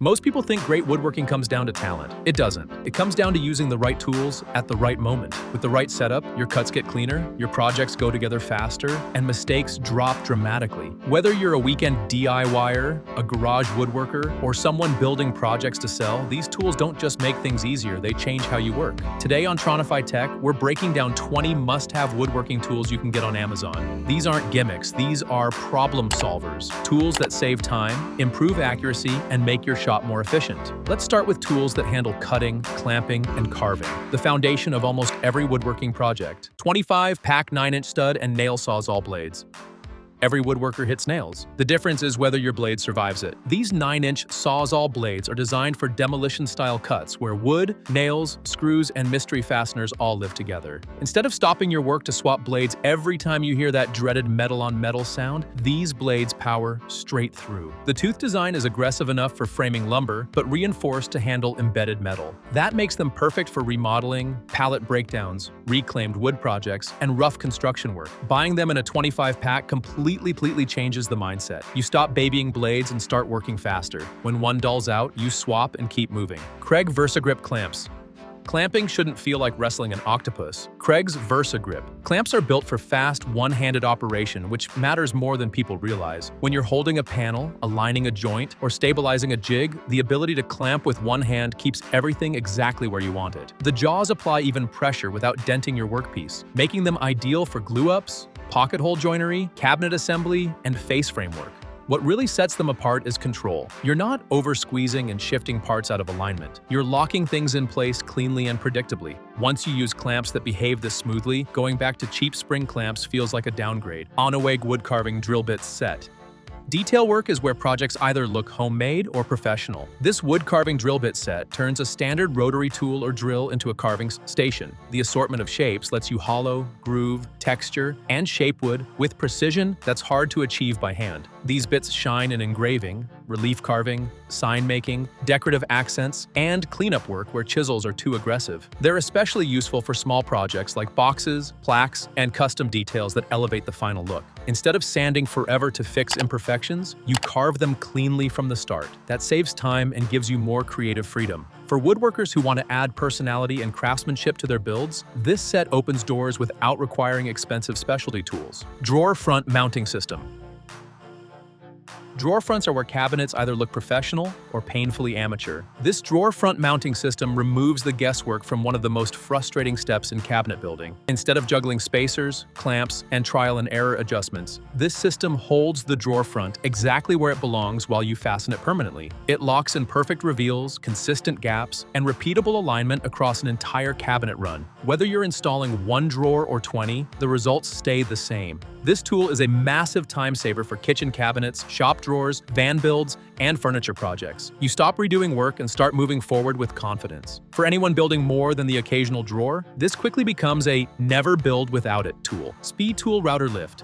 Most people think great woodworking comes down to talent. It doesn't. It comes down to using the right tools at the right moment. With the right setup, your cuts get cleaner, your projects go together faster, and mistakes drop dramatically. Whether you're a weekend DIYer, a garage woodworker, or someone building projects to sell, these tools don't just make things easier, they change how you work. Today on Tronify Tech, we're breaking down 20 must-have woodworking tools you can get on Amazon. These aren't gimmicks, these are problem solvers. Tools that save time, improve accuracy, and make your shop more efficient. Let's start with tools that handle cutting, clamping, and carving, the foundation of almost every woodworking project. 25 pack 9-inch stud and nail sawzall blades. Every woodworker hits nails. The difference is whether your blade survives it. These 9-inch sawzall blades are designed for demolition-style cuts where wood, nails, screws, and mystery fasteners all live together. Instead of stopping your work to swap blades every time you hear that dreaded metal-on-metal sound, these blades power straight through. The tooth design is aggressive enough for framing lumber, but reinforced to handle embedded metal. That makes them perfect for remodeling, pallet breakdowns, reclaimed wood projects, and rough construction work. Buying them in a 25-pack completely changes the mindset. You stop babying blades and start working faster. When one dulls out, you swap and keep moving. Kreg VersaGrip Clamps. Clamping shouldn't feel like wrestling an octopus. Kreg's VersaGrip. Clamps are built for fast, one-handed operation, which matters more than people realize. When you're holding a panel, aligning a joint, or stabilizing a jig, the ability to clamp with one hand keeps everything exactly where you want it. The jaws apply even pressure without denting your workpiece, making them ideal for glue-ups, pocket hole joinery, cabinet assembly, and face framework. What really sets them apart is control. You're not over-squeezing and shifting parts out of alignment. You're locking things in place cleanly and predictably. Once you use clamps that behave this smoothly, going back to cheap spring clamps feels like a downgrade. Onaweg wood carving drill bits set. Detail work is where projects either look homemade or professional. This wood carving drill bit set turns a standard rotary tool or drill into a carving station. The assortment of shapes lets you hollow, groove, texture, and shape wood with precision that's hard to achieve by hand. These bits shine in engraving, relief carving, sign making, decorative accents, and cleanup work where chisels are too aggressive. They're especially useful for small projects like boxes, plaques, and custom details that elevate the final look. Instead of sanding forever to fix imperfections, you carve them cleanly from the start. That saves time and gives you more creative freedom. For woodworkers who want to add personality and craftsmanship to their builds, this set opens doors without requiring expensive specialty tools. Drawerfront mounting system. Drawerfronts are where cabinets either look professional or painfully amateur. This drawerfront mounting system removes the guesswork from one of the most frustrating steps in cabinet building. Instead of juggling spacers, clamps, and trial and error adjustments, this system holds the drawerfront exactly where it belongs while you fasten it permanently. It locks in perfect reveals, consistent gaps, and repeatable alignment across an entire cabinet run. Whether you're installing one drawer or 20, the results stay the same. This tool is a massive time saver for kitchen cabinets, shop drawers, van builds, and furniture projects. You stop redoing work and start moving forward with confidence. For anyone building more than the occasional drawer, this quickly becomes a never build without it tool. Speed Tool Router Lift.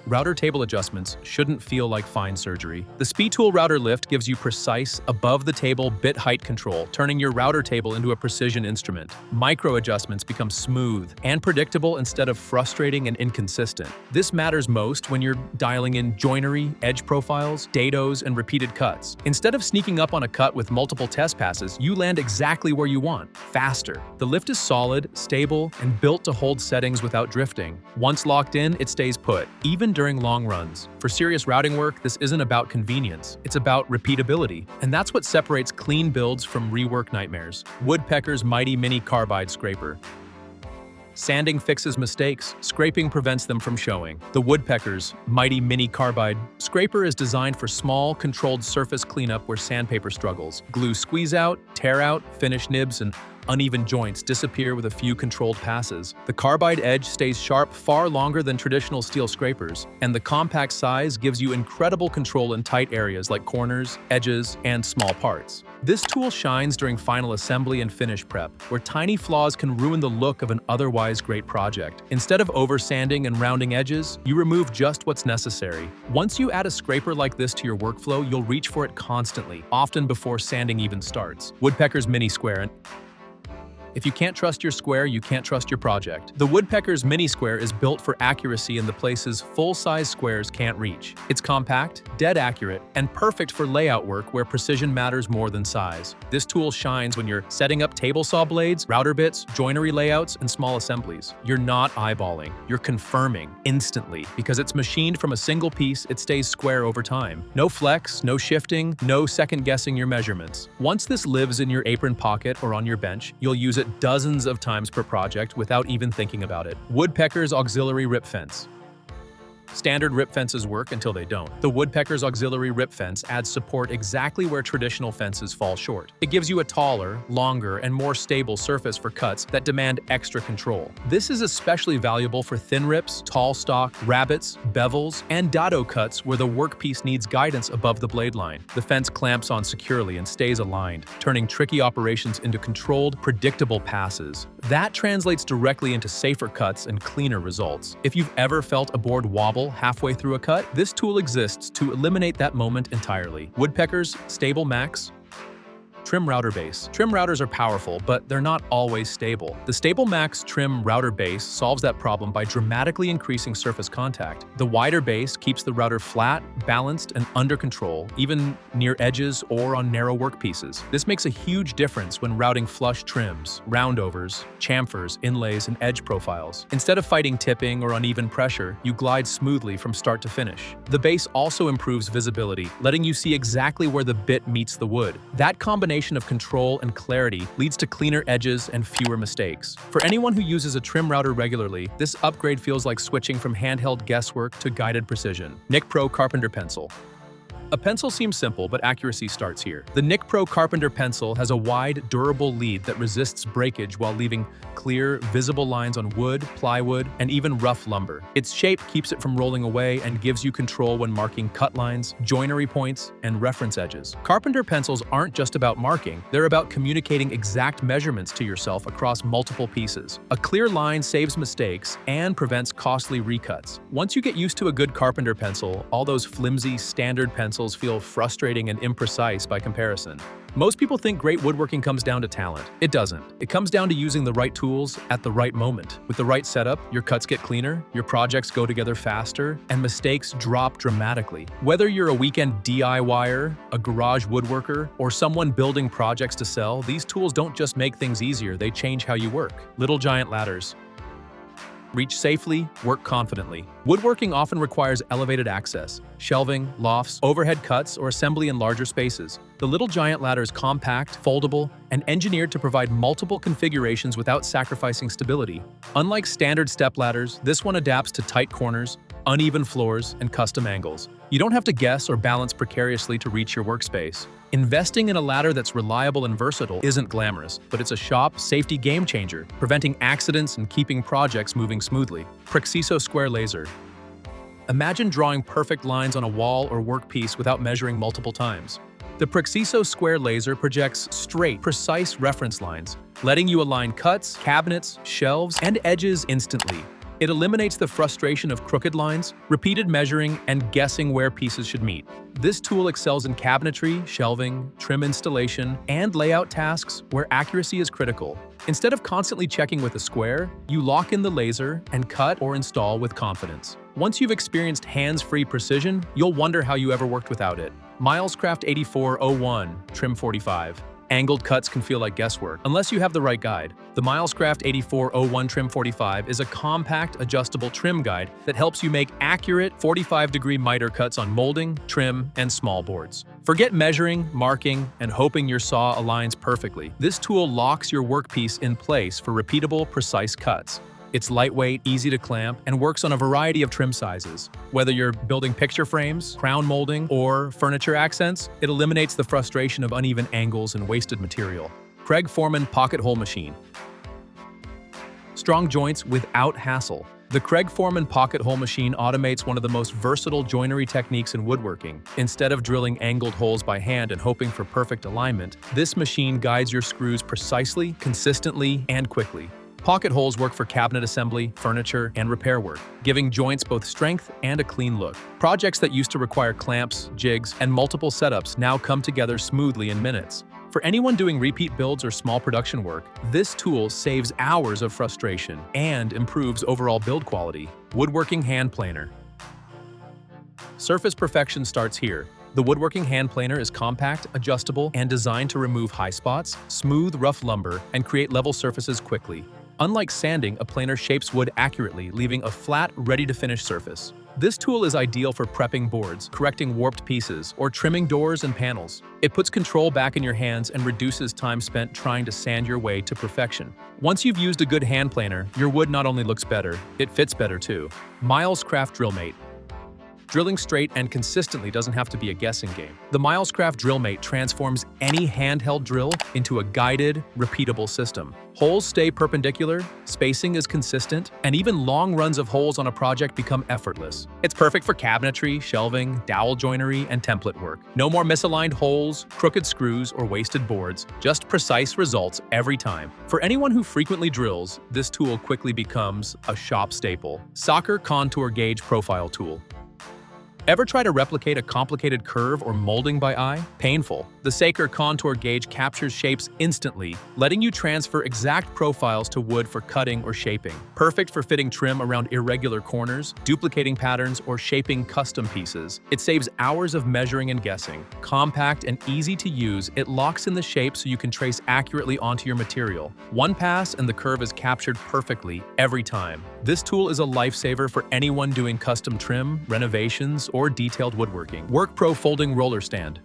Router table adjustments shouldn't feel like fine surgery. The Speed Tool Router Lift gives you precise, above-the-table bit height control, turning your router table into a precision instrument. Micro adjustments become smooth and predictable instead of frustrating and inconsistent. This matters most when you're dialing in joinery, edge profiles, dados, and repeated cuts. Instead of sneaking up on a cut with multiple test passes, you land exactly where you want, faster. The lift is solid, stable, and built to hold settings without drifting. Once locked in, it stays put, even during long runs. For serious routing work, this isn't about convenience, it's about repeatability. And that's what separates clean builds from rework nightmares. Woodpecker's Mighty Mini Carbide Scraper. Sanding fixes mistakes, scraping prevents them from showing. The Woodpecker's Mighty Mini Carbide Scraper is designed for small, controlled surface cleanup where sandpaper struggles. Glue squeeze out, tear out, finish nibs, and uneven joints disappear with a few controlled passes. The carbide edge stays sharp far longer than traditional steel scrapers, and the compact size gives you incredible control in tight areas like corners, edges, and small parts. This tool shines during final assembly and finish prep, where tiny flaws can ruin the look of an otherwise great project. Instead of over-sanding and rounding edges, you remove just what's necessary. Once you add a scraper like this to your workflow, you'll reach for it constantly, often before sanding even starts. Woodpecker's Mini Square. If you can't trust your square, you can't trust your project. The Woodpecker's mini square is built for accuracy in the places full-size squares can't reach. It's compact, dead accurate, and perfect for layout work where precision matters more than size. This tool shines when you're setting up table saw blades, router bits, joinery layouts, and small assemblies. You're not eyeballing, you're confirming instantly. Because it's machined from a single piece, it stays square over time. No flex, no shifting, no second-guessing your measurements. Once this lives in your apron pocket or on your bench, you'll use it dozens of times per project without even thinking about it. Woodpecker's Auxiliary Rip Fence. Standard rip fences work until they don't. The Woodpecker's Auxiliary Rip Fence adds support exactly where traditional fences fall short. It gives you a taller, longer, and more stable surface for cuts that demand extra control. This is especially valuable for thin rips, tall stock, rabbets, bevels, and dado cuts where the workpiece needs guidance above the blade line. The fence clamps on securely and stays aligned, turning tricky operations into controlled, predictable passes. That translates directly into safer cuts and cleaner results. If you've ever felt a board wobble halfway through a cut, this tool exists to eliminate that moment entirely. Woodpecker's Stable Max Trim Router Base. Trim routers are powerful, but they're not always stable. The Stable Max Trim Router Base solves that problem by dramatically increasing surface contact. The wider base keeps the router flat, balanced, and under control, even near edges or on narrow workpieces. This makes a huge difference when routing flush trims, roundovers, chamfers, inlays, and edge profiles. Instead of fighting tipping or uneven pressure, you glide smoothly from start to finish. The base also improves visibility, letting you see exactly where the bit meets the wood. That combination of control and clarity leads to cleaner edges and fewer mistakes. For anyone who uses a trim router regularly, this upgrade feels like switching from handheld guesswork to guided precision. NIC-Pro Carpenter Pencil. A pencil seems simple, but accuracy starts here. The NIC-Pro Carpenter pencil has a wide, durable lead that resists breakage while leaving clear, visible lines on wood, plywood, and even rough lumber. Its shape keeps it from rolling away and gives you control when marking cut lines, joinery points, and reference edges. Carpenter pencils aren't just about marking, they're about communicating exact measurements to yourself across multiple pieces. A clear line saves mistakes and prevents costly recuts. Once you get used to a good carpenter pencil, all those flimsy, standard pencils feel frustrating and imprecise by comparison. Most people think great woodworking comes down to talent. It doesn't. It comes down to using the right tools at the right moment. With the right setup, your cuts get cleaner, your projects go together faster, and mistakes drop dramatically. Whether you're a weekend DIYer, a garage woodworker, or someone building projects to sell, these tools don't just make things easier, they change how you work. Little giant ladders. Reach safely, work confidently. Woodworking often requires elevated access, shelving, lofts, overhead cuts, or assembly in larger spaces. The Little Giant ladder is compact, foldable, and engineered to provide multiple configurations without sacrificing stability. Unlike standard step ladders, this one adapts to tight corners, uneven floors, and custom angles. You don't have to guess or balance precariously to reach your workspace. Investing in a ladder that's reliable and versatile isn't glamorous, but it's a shop safety game changer, preventing accidents and keeping projects moving smoothly. Praxiso Square Laser. Imagine drawing perfect lines on a wall or workpiece without measuring multiple times. The Praxiso Square Laser projects straight, precise reference lines, letting you align cuts, cabinets, shelves, and edges instantly. It eliminates the frustration of crooked lines, repeated measuring, and guessing where pieces should meet. This tool excels in cabinetry, shelving, trim installation, and layout tasks where accuracy is critical. Instead of constantly checking with a square, you lock in the laser and cut or install with confidence. Once you've experienced hands-free precision, you'll wonder how you ever worked without it. Milescraft 8401 Trim 45. Angled cuts can feel like guesswork, unless you have the right guide. The Milescraft 8401 Trim 45 is a compact, adjustable trim guide that helps you make accurate 45-degree miter cuts on molding, trim, and small boards. Forget measuring, marking, and hoping your saw aligns perfectly. This tool locks your workpiece in place for repeatable, precise cuts. It's lightweight, easy to clamp, and works on a variety of trim sizes. Whether you're building picture frames, crown molding, or furniture accents, it eliminates the frustration of uneven angles and wasted material. Kreg Foreman Pocket Hole Machine. Strong joints without hassle. The Kreg Foreman Pocket Hole Machine automates one of the most versatile joinery techniques in woodworking. Instead of drilling angled holes by hand and hoping for perfect alignment, this machine guides your screws precisely, consistently, and quickly. Pocket holes work for cabinet assembly, furniture, and repair work, giving joints both strength and a clean look. Projects that used to require clamps, jigs, and multiple setups now come together smoothly in minutes. For anyone doing repeat builds or small production work, this tool saves hours of frustration and improves overall build quality. Woodworking Hand Planer. Surface perfection starts here. The Woodworking Hand Planer is compact, adjustable, and designed to remove high spots, smooth rough lumber, and create level surfaces quickly. Unlike sanding, a planer shapes wood accurately, leaving a flat, ready-to-finish surface. This tool is ideal for prepping boards, correcting warped pieces, or trimming doors and panels. It puts control back in your hands and reduces time spent trying to sand your way to perfection. Once you've used a good hand planer, your wood not only looks better, it fits better too. Milescraft Drillmate. Drilling straight and consistently doesn't have to be a guessing game. The Milescraft Drillmate transforms any handheld drill into a guided, repeatable system. Holes stay perpendicular, spacing is consistent, and even long runs of holes on a project become effortless. It's perfect for cabinetry, shelving, dowel joinery, and template work. No more misaligned holes, crooked screws, or wasted boards, just precise results every time. For anyone who frequently drills, this tool quickly becomes a shop staple. Soccer Contour Gauge Profile Tool. Ever try to replicate a complicated curve or molding by eye? Painful. The Saker Contour Gauge captures shapes instantly, letting you transfer exact profiles to wood for cutting or shaping. Perfect for fitting trim around irregular corners, duplicating patterns, or shaping custom pieces. It saves hours of measuring and guessing. Compact and easy to use, it locks in the shape so you can trace accurately onto your material. One pass and the curve is captured perfectly every time. This tool is a lifesaver for anyone doing custom trim, renovations, or detailed woodworking. WorkPro Folding Roller Stand.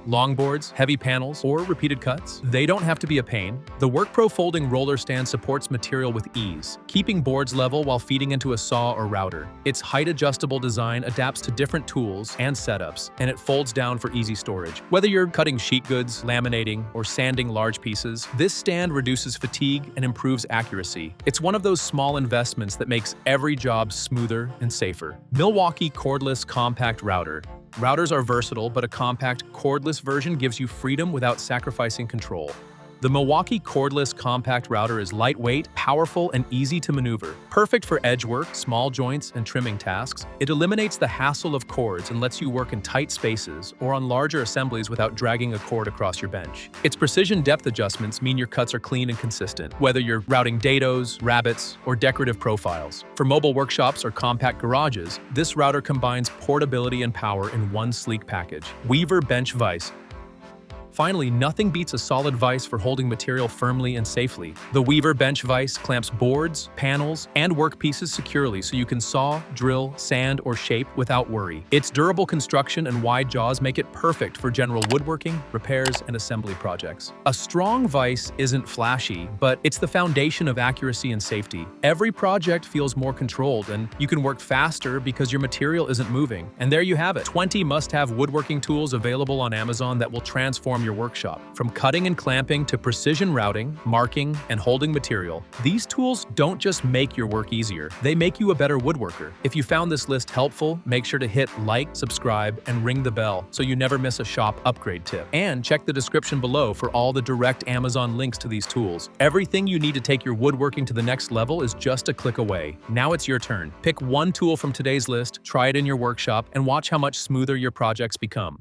Longboards, heavy panels, or repeated cuts? They don't have to be a pain. The WorkPro Folding Roller Stand supports material with ease, keeping boards level while feeding into a saw or router. Its height-adjustable design adapts to different tools and setups, and it folds down for easy storage. Whether you're cutting sheet goods, laminating, or sanding large pieces, this stand reduces fatigue and improves accuracy. It's one of those small investments that makes every job smoother and safer. Milwaukee Cordless Compact Router. Routers are versatile, but a compact, cordless version gives you freedom without sacrificing control. The Milwaukee Cordless Compact Router is lightweight, powerful, and easy to maneuver. Perfect for edge work, small joints, and trimming tasks, it eliminates the hassle of cords and lets you work in tight spaces or on larger assemblies without dragging a cord across your bench. Its precision depth adjustments mean your cuts are clean and consistent, whether you're routing dados, rabbets, or decorative profiles. For mobile workshops or compact garages, this router combines portability and power in one sleek package. Weaver Bench Vise. Finally, nothing beats a solid vise for holding material firmly and safely. The Weaver Bench Vise clamps boards, panels, and workpieces securely so you can saw, drill, sand, or shape without worry. Its durable construction and wide jaws make it perfect for general woodworking, repairs, and assembly projects. A strong vise isn't flashy, but it's the foundation of accuracy and safety. Every project feels more controlled, and you can work faster because your material isn't moving. And there you have it, 20 must-have woodworking tools available on Amazon that will transform your workshop. From cutting and clamping to precision routing, marking, and holding material, these tools don't just make your work easier, they make you a better woodworker. If you found this list helpful, make sure to hit like, subscribe, and ring the bell so you never miss a shop upgrade tip. And check the description below for all the direct Amazon links to these tools. Everything you need to take your woodworking to the next level is just a click away. Now it's your turn. Pick one tool from today's list, try it in your workshop, and watch how much smoother your projects become.